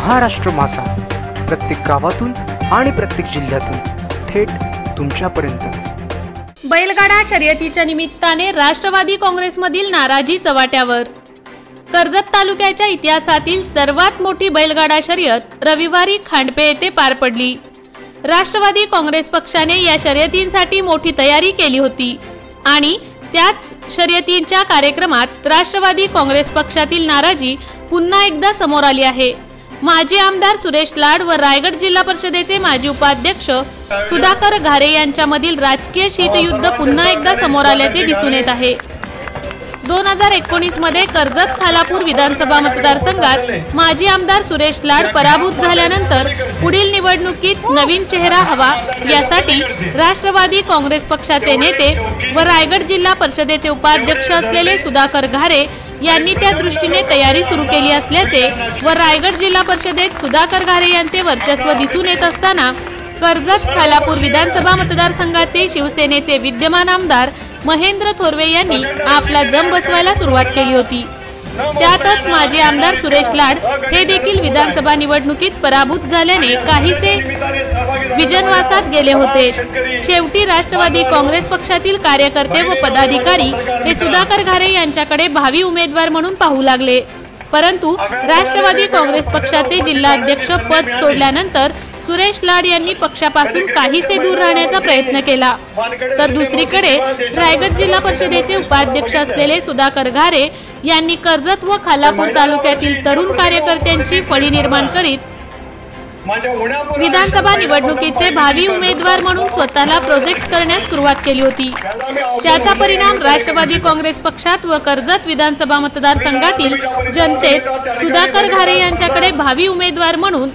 महाराष्ट्र माझा प्रत्येक गावातून आणि प्रत्येक जिल्ह्यातून थेट तुमच्यापर्यंत। बैलगाडा शर्यतीच्या निमित्ताने राष्ट्रवादी काँग्रेसमधील नाराजी चव्हाट्यावर। कर्जत तालुक्याच्या इतिहासातील सर्वात मोठी बैलगाडा शर्यत रविवारी खांडपे येथे पार पडली। राष्ट्रवादी काँग्रेस पक्षाने या शर्यतींसाठी मोठी तयारी केली होती आणि त्याच शर्यतींच्या कार्यक्रमात राष्ट्रवादी काँग्रेस पक्षातील नाराजी पुन्हा एकदा समोर आली आहे। माजी आमदार सुरेश लाड व रायगड जिल्हा परिषदेचे माजी उपाध्यक्ष सुधाकर घारे यांच्यामधील राजकीय शीतयुद्ध पुन्हा एकदा समोर आल्याचे दिसून येत आहे। 2019 मध्ये कर्जत खालापूर विधानसभा मतदारसंघात माजी आमदार सुरेश लाड पराभूत झाल्यानंतर पुढील निवडणुकीत नवीन चेहरा हवा यासाठी राष्ट्रवादी काँग्रेस पक्षाचे नेते व रायगड जिल्हा परिषदेचे उपाध्यक्ष असलेले सुधाकर घारे यांनी त्या दृष्टीने तयारी सुरू केली असल्याचे व रायगड जिल्हा परिषदेत सुधाकर घारे यांचे वर्चस्व दिसून येत असताना कर्जत खालापूर विधानसभा मतदारसंघाचे शिवसेनेचे विद्यमान आमदार महेंद्र थोरवे यांनी आपला जम बसवायला सुरुवात केली होती। त्यातच माजी आमदार सुरेश लाड हे देखील विधानसभा निवडणुकीत पराभूत झाल्याने काहीसे विजनवासात गेले होते। शेवटी राष्ट्रवादी काँग्रेस पक्षातील कार्यकर्ते व पदाधिकारी हे सुधाकर घारे यांच्याकडे भावी उमेदवार म्हणून पाहू लागले, परंतु राष्ट्रवादी काँग्रेस पक्षाचे जिल्हाध्यक्ष पद सोडल्यानंतर सुरेश लाड यांनी पक्षापासून काहीसे दूर राहण्याचा प्रयत्न केला, तर दुसरीकडे रायगड जिल्हा परिषदेचे उपाध्यक्ष असलेले सुधाकर घारे यांनी कर्जत व खालापूर तालुक्यातील तरुण कार्यकर्त्यांची फळी निर्माण करीत विधानसभा निवडणुकीचे भावी उमेदवार म्हणून स्वतःला प्रोजेक्ट करण्यास सुरुवात केली होती। त्याचा परिणाम राष्ट्रवादी काँग्रेस पक्षात व कर्जत विधानसभा मतदारसंघातील जनतेत सुधाकर घारे यांच्याकडे भावी उमेदवार म्हणून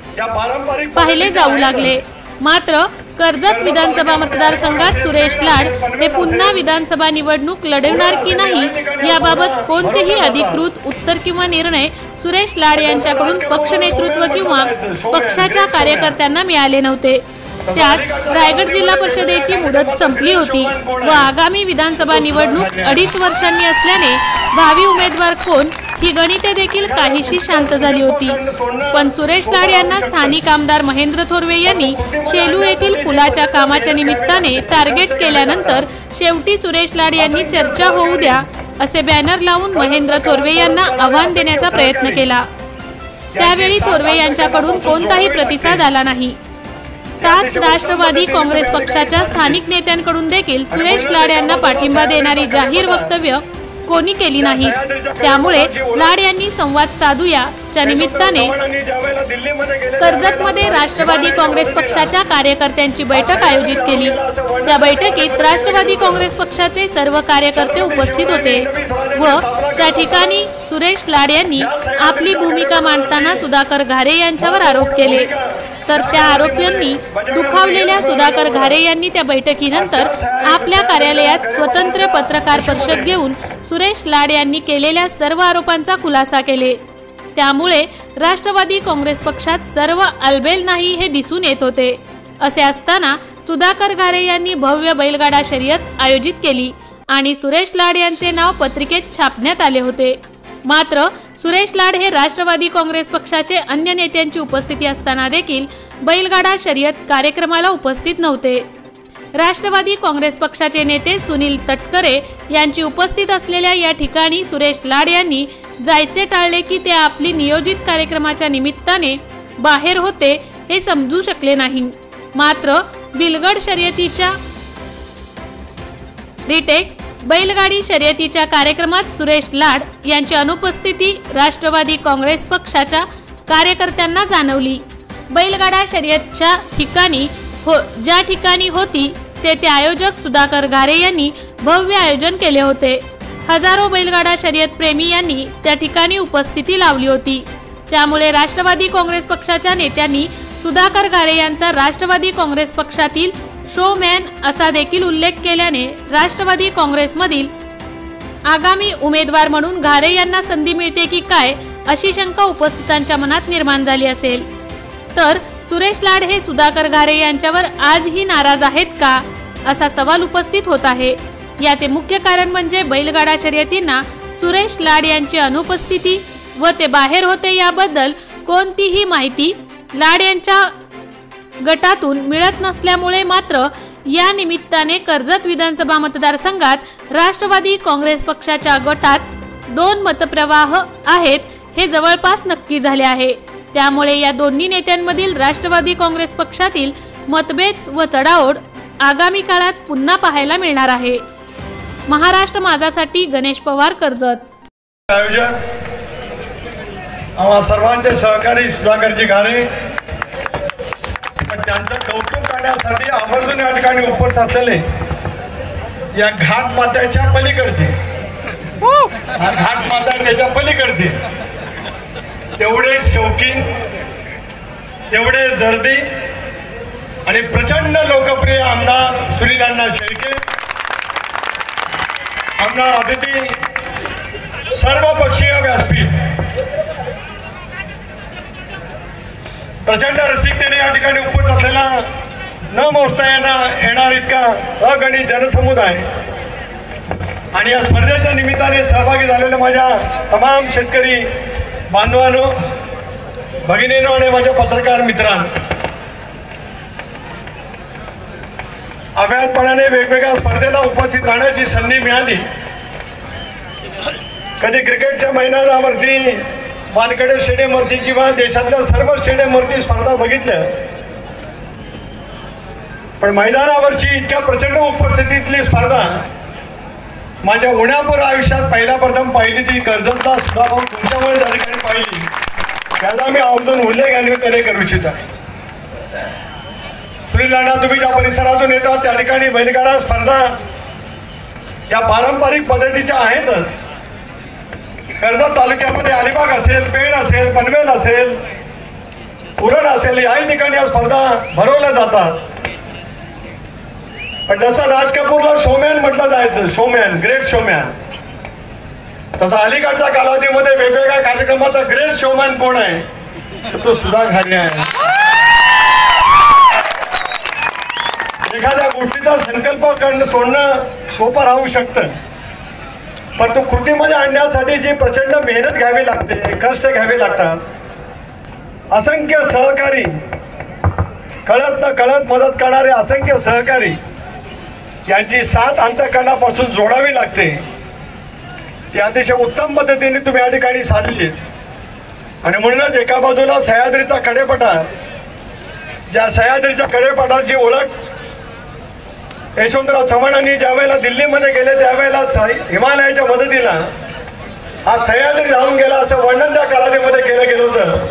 पाहिले जाऊ लागले। मात्र कर्जत विधानसभा मतदारसंघात सुरेश लाड हे पुन्हा विधानसभा निवडणूक लढवणार की नाही याबाबत कोणतेही अधिकृत उत्तर किंवा निर्णय सुरेश लाड यांच्याकडून पक्ष नेतृत्व किंवा पक्षाच्या कार्यकर्त्यांना मिळाले नव्हते। त्यात रायगड जिल्हा परिषदेची मुदत संपली होती व आगामी विधानसभा निवडणूक 2.5 वर्षांनी असल्याने भावी उमेदवार कोण ही गणिते देखील काहीशी शांत झाली होती। पण सुरेश लाड यांना स्थानिक आमदार महेंद्र थोरवे यांनी शेलू येथील पुलाच्या कामाच्या निमित्ताने टार्गेट केल्यानंतर शेवटी सुरेश लाड यांनी चर्चा होऊ द्या असे बॅनर लावून महेंद्र थोरवे यांना आव्हान देण्याचा प्रयत्न केला। त्यावेळी थोरवे यांच्याकडून कोणताही प्रतिसाद आला नाही। त्याच राष्ट्रवादी काँग्रेस पक्षाच्या स्थानिक नेत्यांकडून देखील सुरेश लाड यांना पाठिंबा देणारी जाहीर वक्तव्य कोणी केली नाही। त्यामुळे लाड यांनी संवाद साधूया च्या निमित्ताने कर्जतमध्ये राष्ट्रवादी काँग्रेस पक्षाच्या कार्यकर्त्यांची बैठक आयोजित केली। त्या बैठकीत राष्ट्रवादी काँग्रेस पक्षाचे सर्व कार्यकर्ते उपस्थित होते व त्या ठिकाणी सुरेश लाड यांनी आपली भूमिका मांडताना सुधाकर घारे यांच्यावर आरोप केले, तर त्या आरोपींनी दुखावलेल्या सुधाकर घारे यांनी त्या बैठकीनंतर आपल्या कार्यालयात स्वतंत्र पत्रकार परिषद घेऊन सुरेश लाड यांनी केलेल्या सर्व आरोपांचा खुलासा केले। त्यामुळे राष्ट्रवादी काँग्रेस पक्षात सर्व अलबेल नाही हे दिसून येत होते। असे असताना सुधाकर घारे यांनी भव्य बैलगाडा शर्यत आयोजित केली आणि सुरेश लाड यांचे नाव पत्रिकेत छापण्यात आले होते। मात्र सुरेश लाड हे राष्ट्रवादी काँग्रेस पक्षाचे अन्य नेत्यांची उपस्थिती असताना देखील बैलगाडा शर्यत कार्यक्रमाला उपस्थित नव्हते। राष्ट्रवादी काँग्रेस पक्षाचे नेते सुनील तटकरे यांची उपस्थित असलेल्या या ठिकाणी सुरेश लाड यांनी जायचे टाळले की ते आपली नियोजित कार्यक्रमाच्या निमित्ताने बाहेर होते हे समजू शकले नाही। मात्र बिलगड शर्यतीच्या रिटेक बैलगाडी शर्यतीच्या कार्यक्रमात सुरेश लाड यांची अनुपस्थिती राष्ट्रवादी काँग्रेस पक्षाच्या कार्यकर्त्यांना जाणवली। बैलगाडा शर्यतच्या ठिकाणी ज्या ठिकाणी होती तेथे आयोजक सुधाकर घारे यांनी भव्य आयोजन केले होते। हजारो बैलगाडा शर्यत प्रेमी यांनी त्या ठिकाणी उपस्थिती लावली होती। त्यामुळे राष्ट्रवादी काँग्रेस पक्षाच्या नेत्यांनी सुधाकर घारे यांचा राष्ट्रवादी काँग्रेस पक्षातील शोमॅन असा देखील उल्लेख केल्याने राष्ट्रवादी काँग्रेसमधील आगामी उमेदवार म्हणून घारे यांना संधी मिळते की काय अशी शंका उपस्थितांच्या मनात निर्माण झाली असेल। तर सुरेश लाड हे सुधाकर घारे यांच्यावर आजही नाराज आहेत का असा सवाल उपस्थित होत आहे। याचे मुख्य कारण म्हणजे बैलगाडा शर्यतींना सुरेश लाड यांची अनुपस्थिती व ते बाहेर होते याबद्दल कोणतीही माहिती लाड यांच्या गटातून मिळत नसल्यामुळे मात्र या निमित्ताने कर्जत विधानसभा मतदारसंघात राष्ट्रवादी काँग्रेस पक्षाच्या गटात 2 मतप्रवाह आहेत हे जवळपास नक्की झाले आहे। त्यामुळे या दोन्ही नेत्यांमधील राष्ट्रवादी काँग्रेस पक्षातील मतभेद व चढाओढ आगामी काळात पुन्हा पाहायला मिळणार आहे। महाराष्ट्र माझासाठी गणेश पवार, कर्जत। आम्हा सर्वांचे सहकारी सुधाकरजी घारे त्यांचं कौतुक करण्यासाठी आवर्जून या ठिकाणी उपस्थित असलेले या घाट मात्याच्या पलीकडचे घाट माता त्याच्या पलीकडचे तेवढे शौकीन, तेवढे दर्दी आणि प्रचंड लोकप्रिय आमदार सुनील अण्णा शेळके, आमदार अतिथी, सर्वपक्षीय व्यासपीठ, प्रचंड रसिकतेने या ठिकाणी उपस्थित असलेला न मोजता येणार इतका अगणित जनसमुदाय आणि या स्पर्धेच्या निमित्ताने सहभागी झालेल्या माझ्या तमाम शेतकरी बांधवांनो, भगिनींनो आणि माझ्या पत्रकार मित्रांनो, अव्याहतपणाने वेगवेगळ्या स्पर्धेला उपस्थित राहण्याची संधी मिळाली। कधी क्रिकेटच्या मैदानावरती, वानखेडे स्टेडियमवरती किंवा देशातल्या सर्व स्टेडियमवरती स्पर्धा बघितल्या, पण मैदानावरची इतक्या प्रचंड उपस्थितीतली स्पर्धा माझ्या उन्हापूर आयुष्यात पहिला प्रथम पाहिली ती कर्जतला सुधाभाऊ तुमच्यामुळे त्या ठिकाणी पाहिली। त्याला मी आवर्जून उल्लेख आणि त्याने करू इच्छितो। सुनील अण्णा, तुम्ही ज्या परिसरातून येतात त्या ठिकाणी बैलगाडा स्पर्धा या पारंपरिक पद्धतीच्या आहेतच। कर्जत तालुक्यामध्ये अलिबाग असेल, पेण असेल, पनवेल असेल, उरण असेल, याही ठिकाणी या स्पर्धा भरवल्या जातात। पण जसं राज कपूरला शोमॅन म्हटलं जायचं, शोमॅन, ग्रेट शोमॅन, तसं अलीकडच्या कालावधीमध्ये वेगवेगळ्या कार्यक्रमाचा ग्रेट शोमॅन कोण आहे तर तो सुधा घारे आहे। एखाद्या गोष्टीचा संकल्प करणं सोडणं सोपं राहू शकतं, पण तो कृतीमध्ये आणण्यासाठी जी प्रचंड मेहनत घ्यावी लागते, कष्ट घ्यावे लागतात, असंख्य सहकारी, कळत न कळत मदत करणारे असंख्य सहकारी यांची साथ अंतःकरणापासून जोडावी लागते। ती अतिशय उत्तम पद्धतीने तुम्ही या ठिकाणी साधली आणि म्हणूनच एका बाजूला सह्याद्रीचा कडेपठार, ज्या सह्याद्रीच्या कडेपठाराची ओळख यशवंतराव चव्हाणांनी ज्यावेळेला दिल्लीमध्ये गेले त्यावेळेला हिमालयाच्या मदतीला हा सह्याद्री धावून गेला असं वर्णन त्या कालावधीमध्ये केलं गेलं होतं।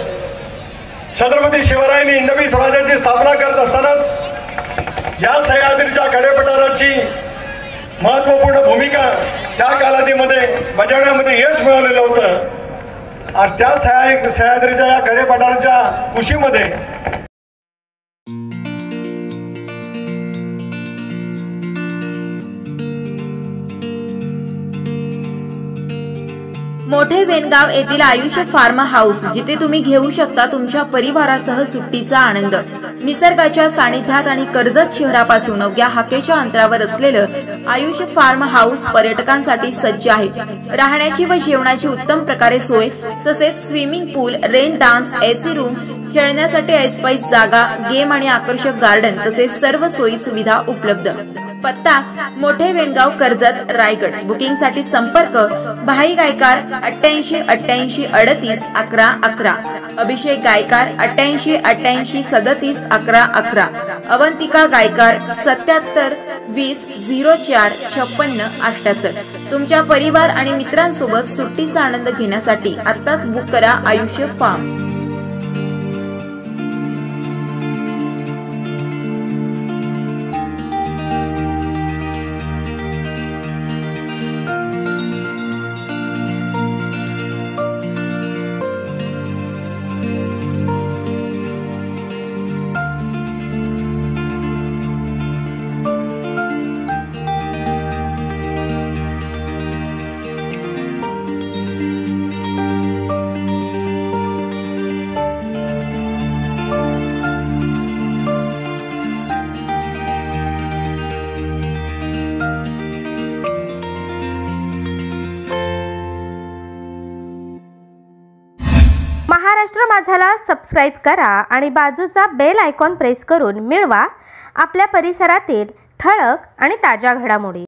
छत्रपती शिवरायांनी हिंदवी स्वराज्याची स्थापना करत असतानाच या सह्याद्रीच्या कडेपठाराची महत्त्वपूर्ण भूमिका त्या कालावधीमध्ये बजावण्यामध्ये यश मिळवलेलं होतं आणि त्या सह्याद्रीच्या या कडेपठाराच्या कुशीमध्ये मोठे वेणगाव येथील आयुष्य फार्म हाऊस, जिथे तुम्ही घेऊ शकता तुमच्या परिवारासह सुट्टीचा आनंद। निसर्गाच्या सानिध्यात आणि कर्जत शहरापासून अवघ्या हाकेच्या अंतरावर असलेलं आयुष्य फार्म हाऊस पर्यटकांसाठी सज्ज आहे। राहण्याची व जेवणाची उत्तम प्रकारे सोय, तसेच स्विमिंग पूल, रेन डान्स, एसी रूम, खेळण्यासाठी ऐसपैस जागा, गेम आणि आकर्षक गार्डन तसेच सर्व सोयी सुविधा उपलब्ध। पत्ता मोठे वेणगाव, कर्जत, रायगड। बुकिंग साठी संपर्क भाई गायकार 88 88 38 11 11, अभिषेक गायकार 88 88 37 11 11, अवंतिका गायकार 77 20 04 56 78। तुमच्या परिवार आणि मित्रांसोबत सुट्टीचा आनंद घेण्यासाठी आत्ताच बुक करा आयुष्य फार्म। महाराष्ट्र माझाला सबस्क्राईब करा आणि बाजूचा बेल आयकॉन प्रेस करून मिळवा आपल्या परिसरातील ठळक आणि ताज्या घडामोडी।